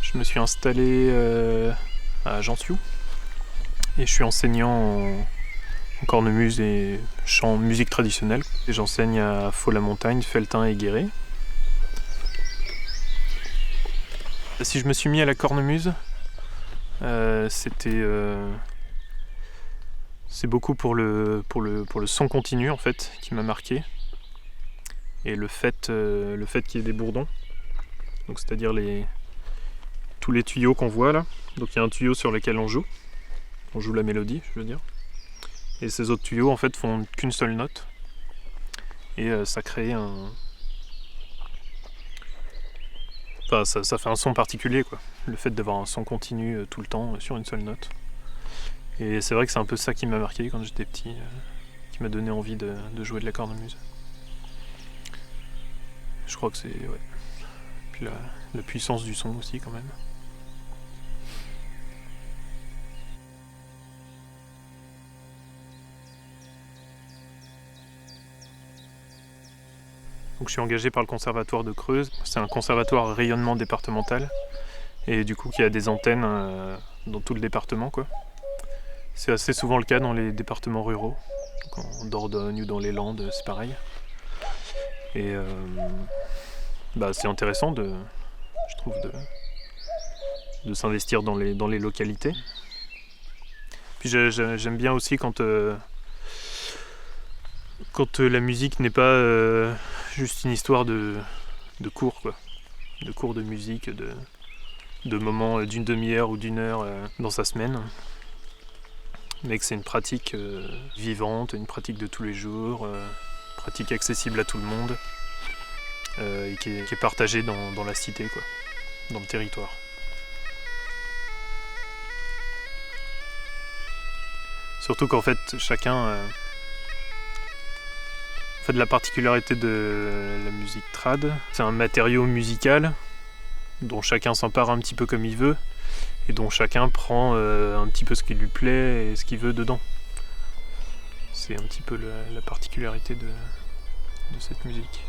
Je me suis installé à Jansiou et je suis enseignant en cornemuse et chant musique traditionnelle. Et j'enseigne à Faux-la-Montagne, Felletin et Guéret. Si je me suis mis à la cornemuse, c'est beaucoup pour le son continu en fait qui m'a marqué et le fait qu'il y ait des bourdons, donc c'est-à-dire tous les tuyaux qu'on voit là. Donc il y a un tuyau sur lequel on joue la mélodie, je veux dire, et ces autres tuyaux en fait font qu'une seule note et ça crée ça fait un son particulier quoi, le fait d'avoir un son continu tout le temps sur une seule note. Et c'est vrai que c'est un peu ça qui m'a marqué quand j'étais petit, qui m'a donné envie de jouer de la cornemuse. Je crois que c'est... ouais. Puis la puissance du son aussi quand même. Donc je suis engagé par le conservatoire de Creuse. C'est un conservatoire à rayonnement départemental. Et du coup qui a des antennes dans tout le département quoi. C'est assez souvent le cas dans les départements ruraux. Donc en Dordogne ou dans les Landes, c'est pareil. Et c'est intéressant je trouve, de s'investir dans les localités. Puis j'aime bien aussi quand la musique n'est pas juste une histoire de cours, quoi. De cours de musique, de moments d'une demi-heure ou d'une heure dans sa semaine. Mais que c'est une pratique vivante, une pratique de tous les jours, pratique accessible à tout le monde, et qui est partagée dans la cité, quoi, dans le territoire. Surtout qu'en fait, chacun... la particularité de la musique trad, c'est un matériau musical dont chacun s'empare un petit peu comme il veut, et dont chacun prend un petit peu ce qui lui plaît et ce qu'il veut dedans. C'est un petit peu la particularité de cette musique.